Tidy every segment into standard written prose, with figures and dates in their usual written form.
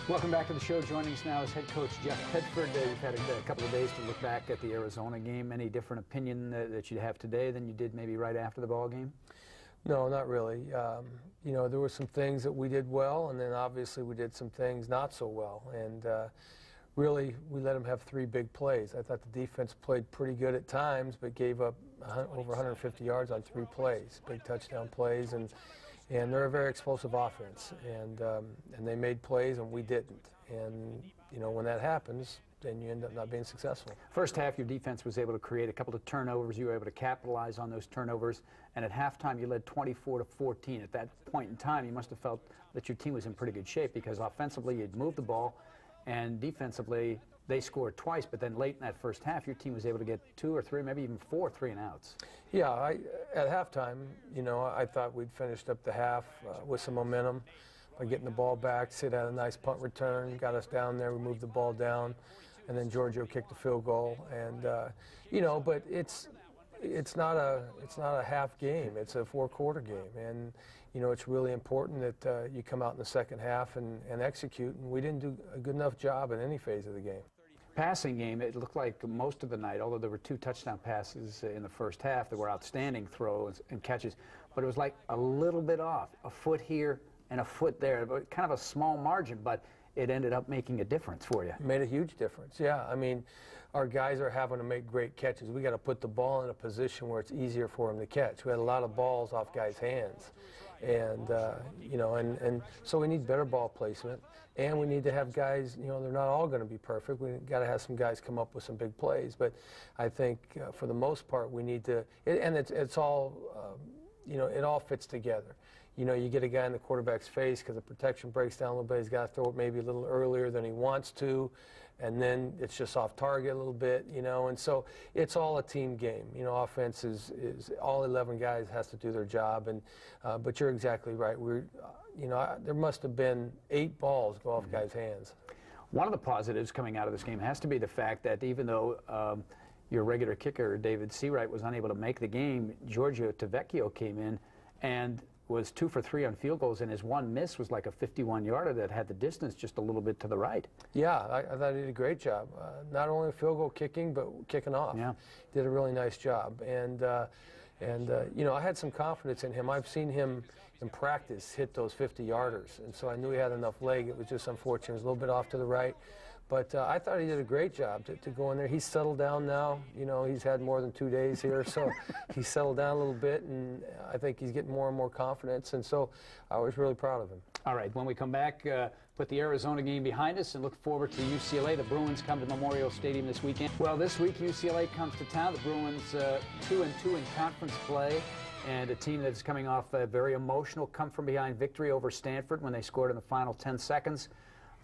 Welcome back to the show. Joining us now is head coach Jeff Tedford. You've had a couple of days to look back at the Arizona game. Any different opinion that you have today than you did maybe right after the ball game? No, not really. You know, there were some things that we did well, and then obviously we did some things not so well. And really, we let them have 3 big plays. I thought the defense played pretty good at times, but gave up over 150 yards on 3 plays, big touchdown plays. And they're a very explosive offense, and they made plays and we didn't. And you know, when that happens, then you end up not being successful. First half, your defense was able to create a couple of turnovers. You were able to capitalize on those turnovers, and at halftime, you led 24-14. At that point in time, you must have felt that your team was in pretty good shape because offensively, you'd moved the ball, and defensively, they scored twice, but then late in that first half, your team was able to get 2 or 3, maybe even 4 3-and-outs. Yeah, at halftime, you know, I thought we'd finished up the half with some momentum by getting the ball back. Sid had a nice punt return, got us down there, we moved the ball down, and then Giorgio kicked the field goal. And you know, but it's not a half game; it's a 4-quarter game, and you know, it's really important that you come out in the second half and execute. And we didn't do a good enough job in any phase of the game. Passing game, it looked like most of the night, although there were 2 touchdown passes in the first half, there were outstanding throws and catches, but it was like a little bit off, a foot here and a foot there, kind of a small margin, but it ended up making a difference for you. It made a huge difference, yeah. I mean, our guys are having to make great catches. We got to put the ball in a position where it's easier for them to catch. We had a lot of balls off guys' hands, and you know, and so we need better ball placement, and we need to have guys. You know, they're not all going to be perfect. We got to have some guys come up with some big plays, but I think for the most part we need to. And it's all, you know, it all fits together. You know, you get a guy in the quarterback's face because the protection breaks down a little bit. He's got to throw it maybe a little earlier than he wants to, and then it's just off target a little bit, you know. And so it's all a team game. You know, offense is all 11 guys has to do their job. And but you're exactly right. You know, there must have been 8 balls go off guys' hands. One of the positives coming out of this game has to be the fact that even though your regular kicker, David Seawright, was unable to make the game, Giorgio Tavecchio came in and was 2 for 3 on field goals, and his one miss was like a 51-yarder that had the distance just a little bit to the right. Yeah, I thought he did a great job. Not only field goal kicking, but kicking off. Yeah. Did a really nice job. And you know, I had some confidence in him. I've seen him in practice hit those 50-yarders, and so I knew he had enough leg. It was just unfortunate. It was a little bit off to the right. But I thought he did a great job to go in there. He's settled down now. You know, he's had more than 2 days here, so he's settled down a little bit, and I think he's getting more and more confidence, and so I was really proud of him. All right, when we come back, put the Arizona game behind us and look forward to UCLA. The Bruins come to Memorial Stadium this weekend. Well, this week UCLA comes to town. The Bruins 2-2 in conference play, and a team that's coming off a very emotional come-from-behind victory over Stanford when they scored in the final 10 seconds.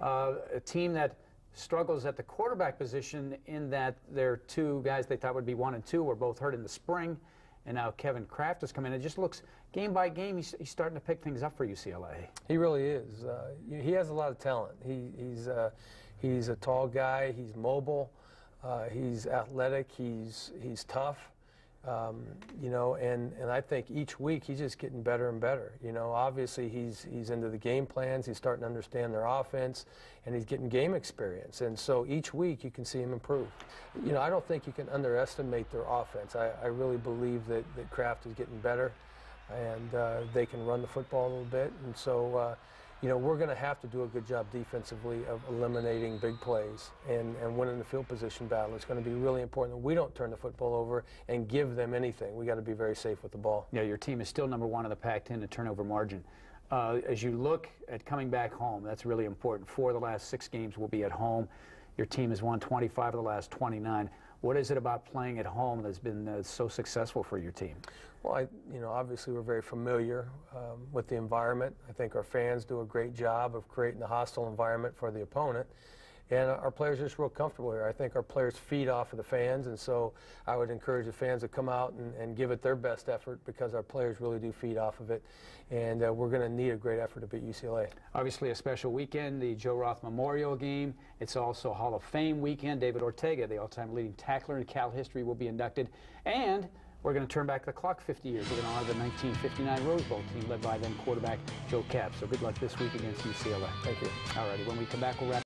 A team that struggles at the quarterback position in that their 2 guys they thought would be 1 and 2 were both hurt in the spring, and now Kevin Kraft has come in. It just looks, game by game, he's starting to pick things up for UCLA. He really is. He has a lot of talent. He's a tall guy. He's mobile. He's athletic. He's tough. You know, and I think each week he's just getting better and better. You know, obviously he's into the game plans. He's starting to understand their offense, and he's getting game experience. And so each week you can see him improve. You know, I don't think you can underestimate their offense. I really believe that Kraft is getting better, and they can run the football a little bit. And so, you know, we're going to have to do a good job defensively of eliminating big plays and winning the field position battle. It's going to be really important that we don't turn the football over and give them anything. We got to be very safe with the ball. Yeah, your team is still #1 in the Pac-10 in turnover margin. As you look at coming back home, that's really important. 4 of the last 6 games will be at home. Your team has won 25 of the last 29. What is it about playing at home that's been so successful for your team? Well, you know, obviously we're very familiar with the environment. I think our fans do a great job of creating a hostile environment for the opponent. And our players are just real comfortable here. I think our players feed off of the fans, and so I would encourage the fans to come out and give it their best effort because our players really do feed off of it. And we're going to need a great effort to beat UCLA. Obviously a special weekend, the Joe Roth Memorial Game. It's also Hall of Fame weekend. David Ortega, the all-time leading tackler in Cal history, will be inducted. And we're going to turn back the clock 50 years. We're going to honor the 1959 Rose Bowl team led by then quarterback Joe Kapp. So good luck this week against UCLA. Thank you. All righty, when we come back, we'll wrap